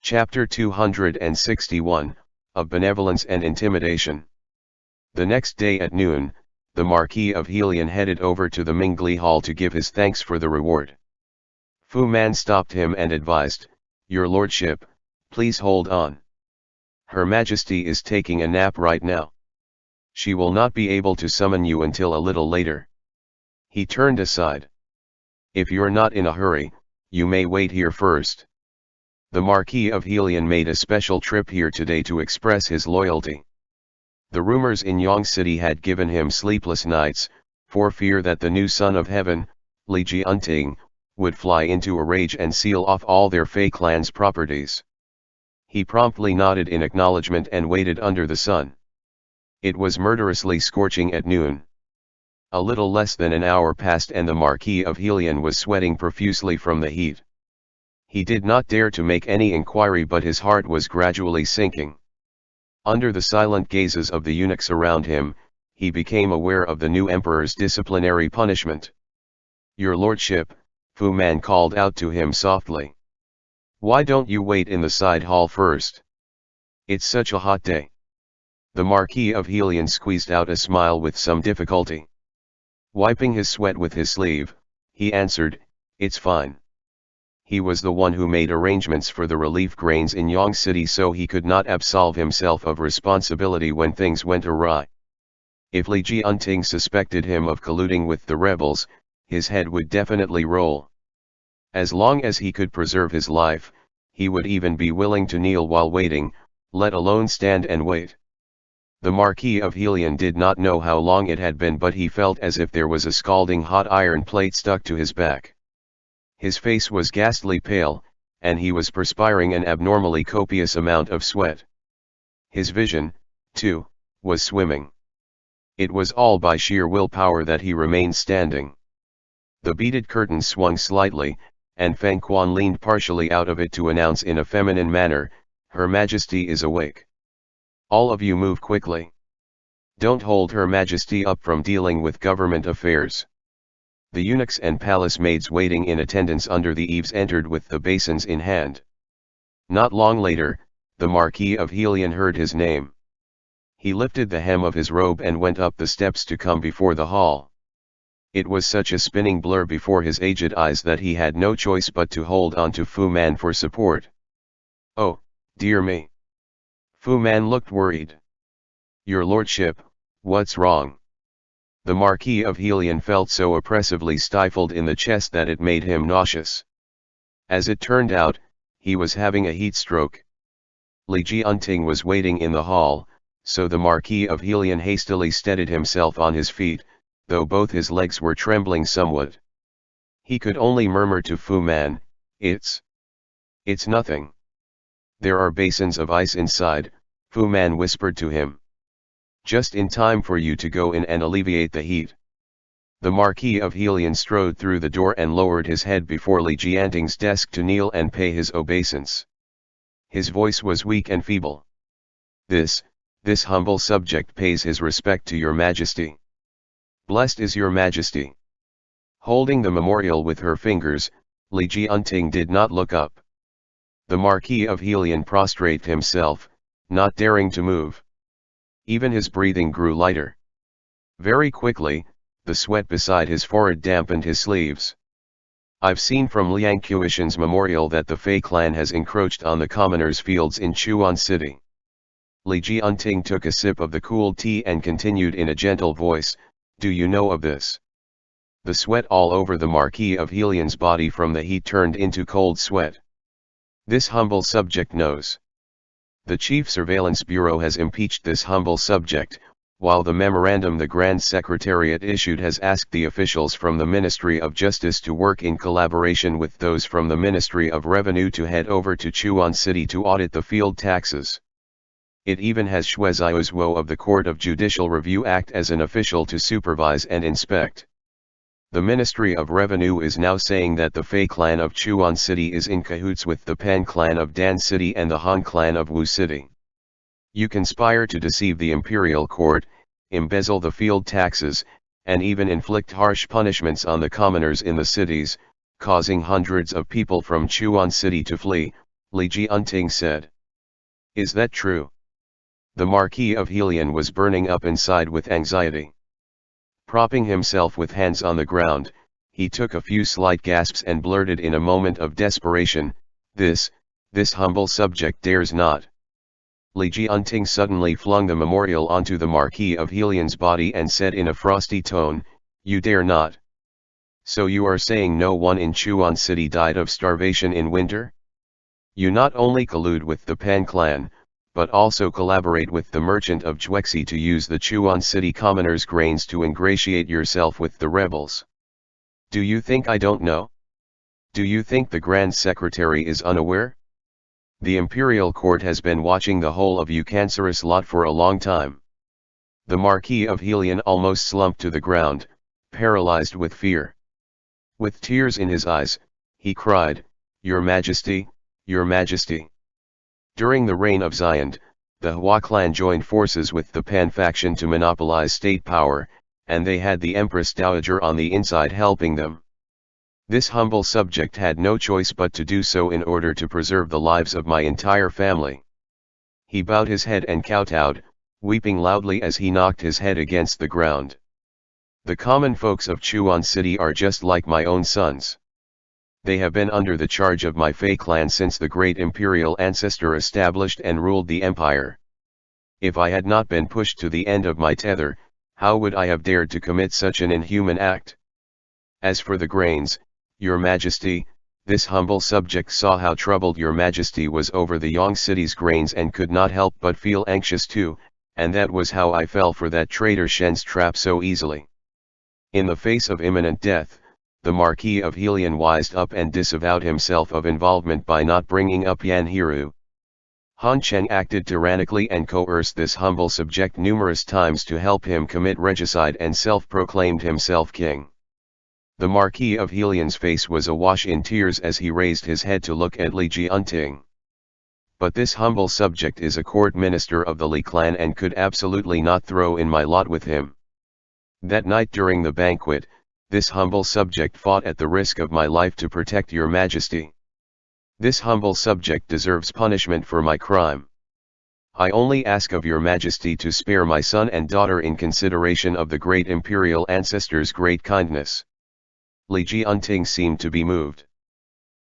[SPEAKER 1] Chapter 261, of Benevolence and Intimidation. The next day at noon, the Marquis of Helion headed over to the Mingli Hall to give his thanks for the reward. Fu Man stopped him and advised, Your Lordship, please hold on. Her Majesty is taking a nap right now. She will not be able to summon you until a little later. He turned aside. If you're not in a hurry, you may wait here first. The Marquis of Helion made a special trip here today to express his loyalty. The rumors in Yang City had given him sleepless nights, for fear that the new son of heaven, Li Jianting, would fly into a rage and seal off all their Fei clan's properties. He promptly nodded in acknowledgement and waited under the sun. It was murderously scorching at noon. A little less than an hour passed and the Marquis of Helion was sweating profusely from the heat. He did not dare to make any inquiry, but his heart was gradually sinking. Under the silent gazes of the eunuchs around him, he became aware of the new emperor's disciplinary punishment. "Your lordship," Fu Man called out to him softly. "Why don't you wait in the side hall first? It's such a hot day." The Marquis of Helion squeezed out a smile with some difficulty. Wiping his sweat with his sleeve, he answered, "It's fine." He was the one who made arrangements for the relief grains in Yang City, so he could not absolve himself of responsibility when things went awry. If Li Jianting suspected him of colluding with the rebels, his head would definitely roll. As long as he could preserve his life, he would even be willing to kneel while waiting, let alone stand and wait. The Marquis of Helion did not know how long it had been, but he felt as if there was a scalding hot iron plate stuck to his back. His face was ghastly pale, and he was perspiring an abnormally copious amount of sweat. His vision, too, was swimming. It was all by sheer willpower that he remained standing. The beaded curtain swung slightly, and Feng Quan leaned partially out of it to announce in a feminine manner, "Her Majesty is awake. All of you move quickly. Don't hold Her Majesty up from dealing with government affairs." The eunuchs and palace maids waiting in attendance under the eaves entered with the basins in hand. Not long later, the Marquis of Helion heard his name. He lifted the hem of his robe and went up the steps to come before the hall. It was such a spinning blur before his aged eyes that he had no choice but to hold on to Fu Man for support. "Oh, dear me." Fu Man looked worried. "Your lordship, what's wrong?" The Marquis of Helion felt so oppressively stifled in the chest that it made him nauseous. As it turned out, he was having a heat stroke. Li Jianting was waiting in the hall, so the Marquis of Helion hastily steadied himself on his feet, though both his legs were trembling somewhat. He could only murmur to Fu Man, It's nothing." "There are basins of ice inside," Fu Man whispered to him. "Just in time for you to go in and alleviate the heat." The Marquis of Helion strode through the door and lowered his head before Li Jianting's desk to kneel and pay his obeisance. His voice was weak and feeble. This humble subject pays his respect to your majesty. Blessed is your majesty." Holding the memorial with her fingers, Li Jianting did not look up. The Marquis of Helion prostrated himself, not daring to move. Even his breathing grew lighter. Very quickly, the sweat beside his forehead dampened his sleeves. "I've seen from Liang Qiushan's memorial that the Fei clan has encroached on the commoners' fields in Chuan City." Li Jianting took a sip of the cool tea and continued in a gentle voice, "Do you know of this?" The sweat all over the Marquis of Helion's body from the heat turned into cold sweat. "This humble subject knows. The Chief Surveillance Bureau has impeached this humble subject, while the memorandum the Grand Secretariat issued has asked the officials from the Ministry of Justice to work in collaboration with those from the Ministry of Revenue to head over to Chuan City to audit the field taxes. It even has Xue Ziuzhuo of the Court of Judicial Review act as an official to supervise and inspect. The Ministry of Revenue is now saying that the Fei clan of Chuan City is in cahoots with the Pan clan of Dan City and the Han clan of Wu City. You conspire to deceive the imperial court, embezzle the field taxes, and even inflict harsh punishments on the commoners in the cities, causing hundreds of people from Chuan City to flee," Li Jianting said. "Is that true?" The Marquis of Helion was burning up inside with anxiety. Propping himself with hands on the ground, he took a few slight gasps and blurted in a moment of desperation, This humble subject dares not." Li Jianting suddenly flung the memorial onto the Marquis of Helion's body and said in a frosty tone, "You dare not? So you are saying no one in Chuan City died of starvation in winter? You not only collude with the Pan clan, but also collaborate with the merchant of Juexi to use the Chuan City commoners' grains to ingratiate yourself with the rebels. Do you think I don't know? Do you think the Grand Secretary is unaware? The imperial court has been watching the whole of you cancerous lot for a long time." The Marquis of Helion almost slumped to the ground, paralyzed with fear. With tears in his eyes, he cried, "Your Majesty, Your Majesty! During the reign of Xiand, the Hua clan joined forces with the Pan faction to monopolize state power, and they had the Empress Dowager on the inside helping them. This humble subject had no choice but to do so in order to preserve the lives of my entire family. He bowed his head and kowtowed, weeping loudly as he knocked his head against the ground. The common folks of Chuan City are just like my own sons. They have been under the charge of my Fei clan since the great imperial ancestor established and ruled the empire. If I had not been pushed to the end of my tether, how would I have dared to commit such an inhuman act? As for the grains, Your Majesty, this humble subject saw how troubled Your Majesty was over the Yang city's grains and could not help but feel anxious too, and that was how I fell for that traitor Shen's trap so easily. In the face of imminent death, the Marquis of Helion wised up and disavowed himself of involvement by not bringing up Yan Hiru. Han Cheng acted tyrannically and coerced this humble subject numerous times to help him commit regicide and self-proclaimed himself king. The Marquis of Helion's face was awash in tears as he raised his head to look at Li Jianting. But this humble subject is a court minister of the Li clan and could absolutely not throw in my lot with him. That night during the banquet, this humble subject fought at the risk of my life to protect Your Majesty. This humble subject deserves punishment for my crime. I only ask of Your Majesty to spare my son and daughter in consideration of the great imperial ancestor's great kindness. Li Jianting seemed to be moved.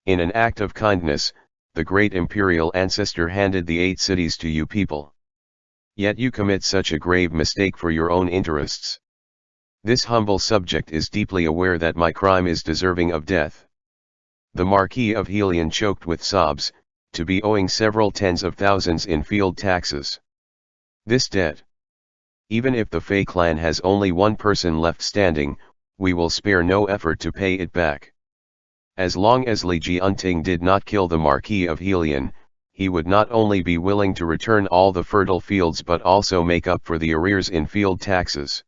[SPEAKER 1] In an act of kindness, the great imperial ancestor handed the 8 cities to you people. Yet you commit such a grave mistake for your own interests. This humble subject is deeply aware that my crime is deserving of death. The Marquis of Helion choked with sobs, to be owing several tens of thousands in field taxes. This debt. Even if the Fei clan has only one person left standing, we will spare no effort to pay it back. As long as Li Jianting did not kill the Marquis of Helion, he would not only be willing to return all the fertile fields but also make up for the arrears in field taxes.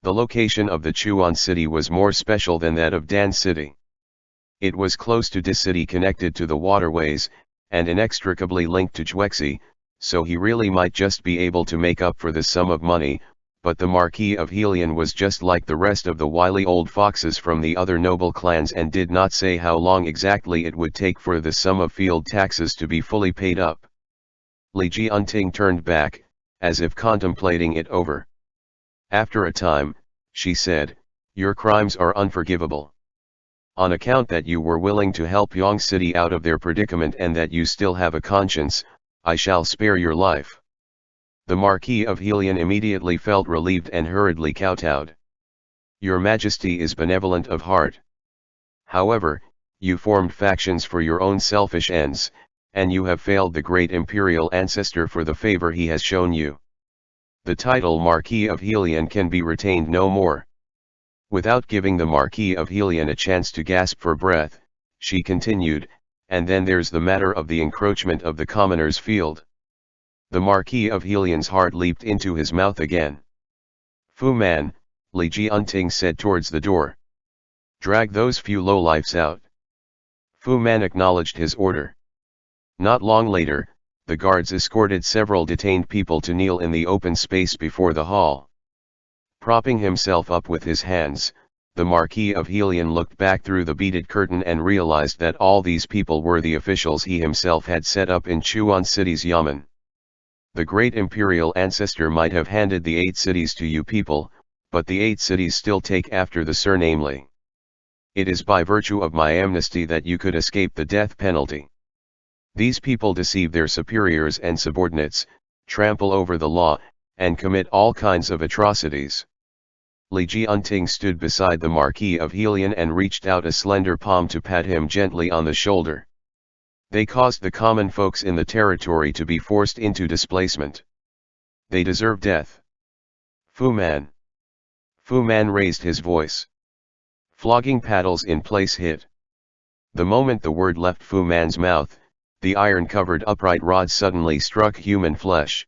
[SPEAKER 1] The location of the Chuan city was more special than that of Dan City. It was close to Dis City, connected to the waterways, and inextricably linked to Juexi, so he really might just be able to make up for the sum of money, but the Marquis of Helion was just like the rest of the wily old foxes from the other noble clans and did not say how long exactly it would take for the sum of field taxes to be fully paid up. Li Jianting turned back, as if contemplating it over. After a time, she said, "Your crimes are unforgivable. On account that you were willing to help Yang City out of their predicament and that you still have a conscience, I shall spare your life." The Marquis of Helion immediately felt relieved and hurriedly kowtowed. "Your Majesty is benevolent of heart. However, you formed factions for your own selfish ends, and you have failed the great imperial ancestor for the favor he has shown you. The title Marquis of Helion can be retained no more." Without giving the Marquis of Helion a chance to gasp for breath, she continued, "And then there's the matter of the encroachment of the commoner's field." The Marquis of Helion's heart leaped into his mouth again. "Fu Man," Li Jianting said towards the door. "Drag those few lowlifes out." Fu Man acknowledged his order. Not long later, the guards escorted several detained people to kneel in the open space before the hall. Propping himself up with his hands, the Marquis of Helion looked back through the beaded curtain and realized that all these people were the officials he himself had set up in Chuan City's yamen. The great imperial ancestor might have handed the 8 cities to you people, but the 8 cities still take after the surname Li. It is by virtue of my amnesty that you could escape the death penalty. These people deceive their superiors and subordinates, trample over the law, and commit all kinds of atrocities. Li Jianting stood beside the Marquis of Helion and reached out a slender palm to pat him gently on the shoulder. They caused the common folks in the territory to be forced into displacement. They deserve death. Fu Man. Fu Man raised his voice. Flogging paddles in place hit. The moment the word left Fu Man's mouth, the iron-covered upright rod suddenly struck human flesh.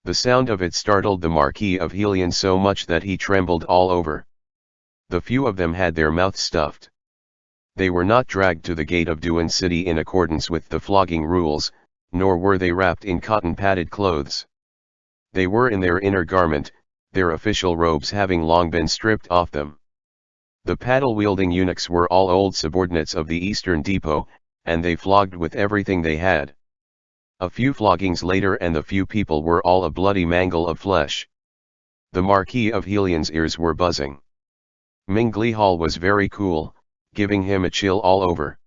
[SPEAKER 1] The sound of it startled the Marquis of Helion so much that he trembled all over. The few of them had their mouths stuffed. They were not dragged to the gate of Duan City in accordance with the flogging rules, nor were they wrapped in cotton-padded clothes. They were in their inner garment, their official robes having long been stripped off them. The paddle-wielding eunuchs were all old subordinates of the Eastern Depot, and they flogged with everything they had. A few floggings later and the few people were all a bloody mangle of flesh. The Marquis of Helian's ears were buzzing. Ming Glihal was very cool, giving him a chill all over.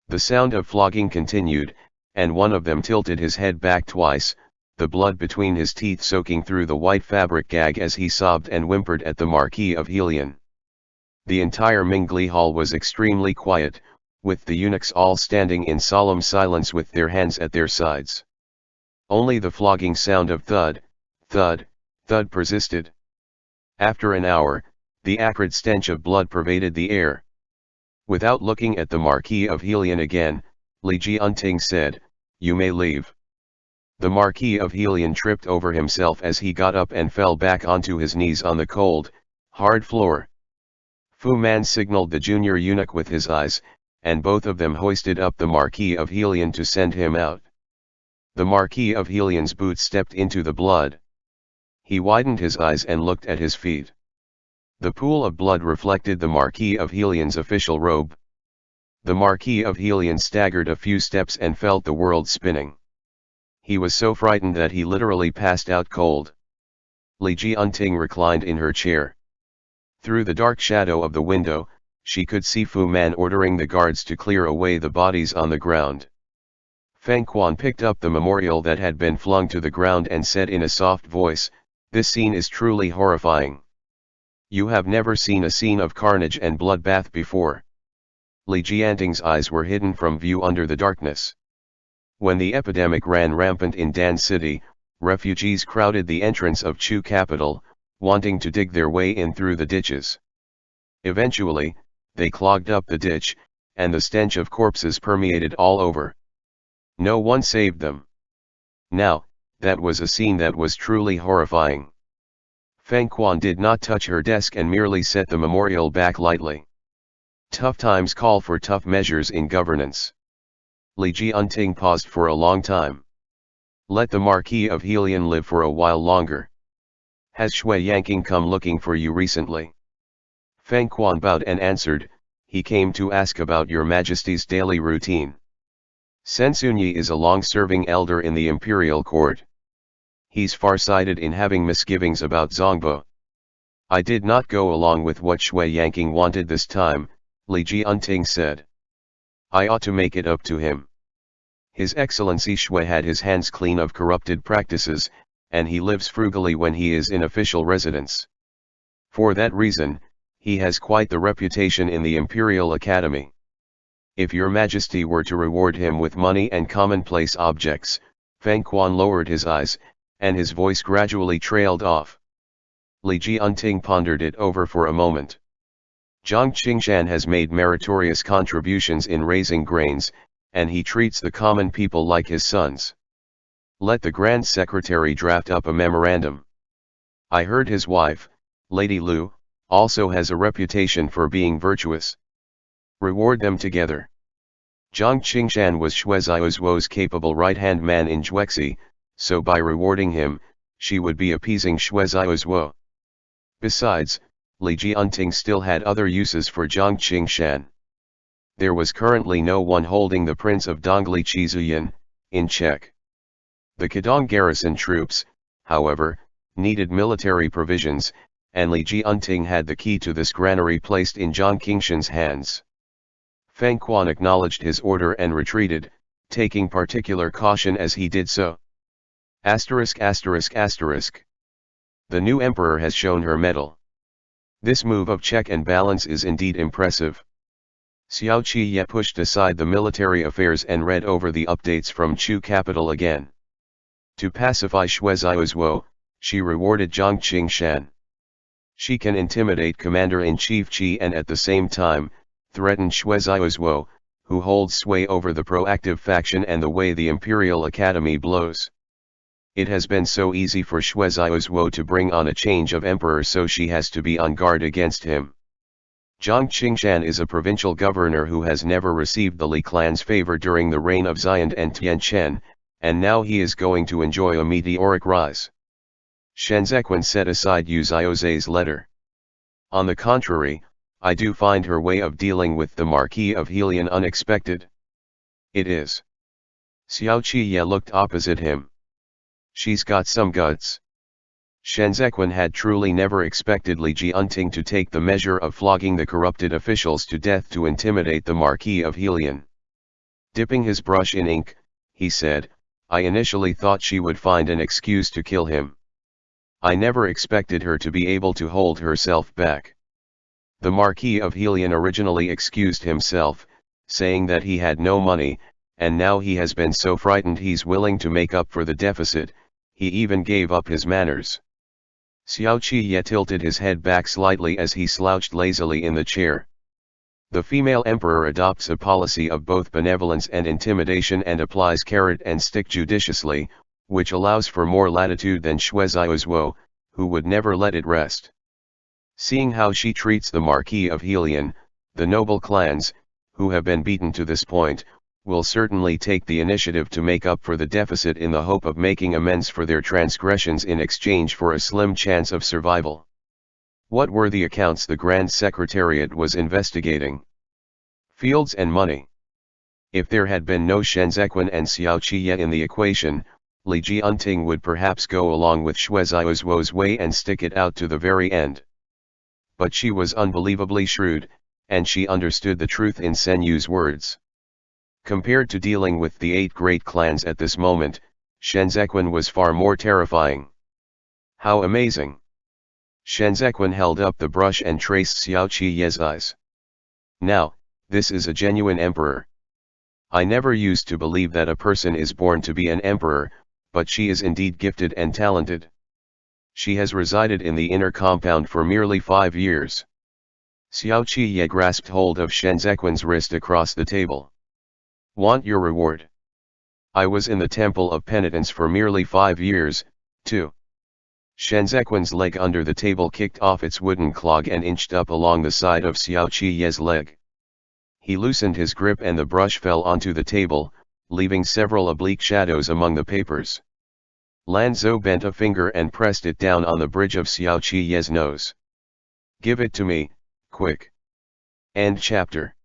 [SPEAKER 1] The sound of flogging continued, and one of them tilted his head back twice, the blood between his teeth soaking through the white fabric gag as he sobbed and whimpered at the Marquis of Helian. The entire Ming Glihal was extremely quiet, with the eunuchs all standing in solemn silence with their hands at their sides. Only the flogging sound of thud, thud, thud persisted. After an hour, the acrid stench of blood pervaded the air. Without looking at the Marquis of Helian again, Li Jianting said, "You may leave." The Marquis of Helian tripped over himself as he got up and fell back onto his knees on the cold, hard floor. Fu Man signaled the junior eunuch with his eyes, and both of them hoisted up the Marquis of Helian to send him out. The Marquis of Helian's boots stepped into the blood. He widened his eyes and looked at his feet. The pool of blood reflected the Marquis of Helian's official robe. The Marquis of Helian staggered a few steps and felt the world spinning. He was so frightened that he literally passed out cold. Li Jianting reclined in her chair. Through the dark shadow of the window, she could see Fu Man ordering the guards to clear away the bodies on the ground. Feng Quan picked up the memorial that had been flung to the ground and said in a soft voice, "This scene is truly horrifying. You have never seen a scene of carnage and bloodbath before." Li Jianting's eyes were hidden from view under the darkness. When the epidemic ran rampant in Dan City, refugees crowded the entrance of Chu capital, wanting to dig their way in through the ditches. Eventually, they clogged up the ditch, and the stench of corpses permeated all over. No one saved them. Now, that was a scene that was truly horrifying. Feng Quan did not touch her desk and merely set the memorial back lightly. Tough times call for tough measures in governance. Li Jianting paused for a long time. Let the Marquis of Helian live for a while longer. Has Shui Yanqing come looking for you recently? Feng Quan bowed and answered, "He came to ask about your Majesty's daily routine. Sensunyi is a long-serving elder in the imperial court. He's far-sighted in having misgivings about Zongbo. I did not go along with what Shui Yanqing wanted this time," Li Jianting said. "I ought to make it up to him. His Excellency Shui had his hands clean of corrupted practices, and he lives frugally when he is in official residence. For that reason, he has quite the reputation in the Imperial Academy. If your Majesty were to reward him with money and commonplace objects," Feng Quan lowered his eyes, and his voice gradually trailed off. Li Jianting pondered it over for a moment. Zhang Qingshan has made meritorious contributions in raising grains, and he treats the common people like his sons. Let the Grand Secretary draft up a memorandum. I heard his wife, Lady Lu, also has a reputation for being virtuous. Reward them together. Zhang Qingshan was Shui Ziaozuo's capable right-hand man in Juexi, so by rewarding him, she would be appeasing Shui Ziaozuo. Besides, Li Jianting still had other uses for Zhang Qingshan. There was currently no one holding the Prince of Dongli Chizuyan in check. The Kedong garrison troops, however, needed military provisions, and Li Jianting had the key to this granary placed in Zhang Qingshan's hands. Feng Quan acknowledged his order and retreated, taking particular caution as he did so. ******. The new emperor has shown her mettle. This move of check and balance is indeed impressive. Xiao Qiye pushed aside the military affairs and read over the updates from Chu capital again. To pacify Shui Ziaozuo, she rewarded Zhang Qingshan. She can intimidate Commander-in-Chief Qi and at the same time, threaten Shui Ziaozuo, who holds sway over the proactive faction and the way the Imperial Academy blows. It has been so easy for Shui Ziaozuo to bring on a change of emperor, so she has to be on guard against him. Zhang Qingshan is a provincial governor who has never received the Li clan's favor during the reign of Xian and Tianchen, and now he is going to enjoy a meteoric rise. Shen Zequin set aside Yu Xiaozhe's letter. On the contrary, I do find her way of dealing with the Marquis of Helion unexpected. It is. Xiao Qiye looked opposite him. She's got some guts. Shen Zequin had truly never expected Li Jianting to take the measure of flogging the corrupted officials to death to intimidate the Marquis of Helion. Dipping his brush in ink, he said, I initially thought she would find an excuse to kill him. I never expected her to be able to hold herself back. The Marquis of Helion originally excused himself, saying that he had no money, and now he has been so frightened he's willing to make up for the deficit. He even gave up his manners. Xiao Qiye tilted his head back slightly as he slouched lazily in the chair. The female emperor adopts a policy of both benevolence and intimidation and applies carrot and stick judiciously, which allows for more latitude than Xue Xiaozuo, who would never let it rest. Seeing how she treats the Marquis of Helion, the noble clans, who have been beaten to this point, will certainly take the initiative to make up for the deficit in the hope of making amends for their transgressions in exchange for a slim chance of survival. What were the accounts the Grand Secretariat was investigating? Fields and money. If there had been no Shen Zequin and Xiao Qiye in the equation, Li Jianting would perhaps go along with Xue Xiaozuo's way and stick it out to the very end. But she was unbelievably shrewd, and she understood the truth in Sen Yu's words. Compared to dealing with the 8 great clans at this moment, Shen Zequin was far more terrifying. How amazing! Shen Zequin held up the brush and traced Xiao Qiye's eyes. Now, this is a genuine emperor. I never used to believe that a person is born to be an emperor, but she is indeed gifted and talented. She has resided in the inner compound for merely 5 years. Xiao Qiye grasped hold of Shen Zequin's wrist across the table. Want your reward? I was in the Temple of Penitence for merely 5 years, too. Shen Zequin's leg under the table kicked off its wooden clog and inched up along the side of Xiao Qiye's leg. He loosened his grip and the brush fell onto the table, leaving several oblique shadows among the papers. Lan Zhou bent a finger and pressed it down on the bridge of Xiao Qiye's nose. Give it to me, quick. End chapter.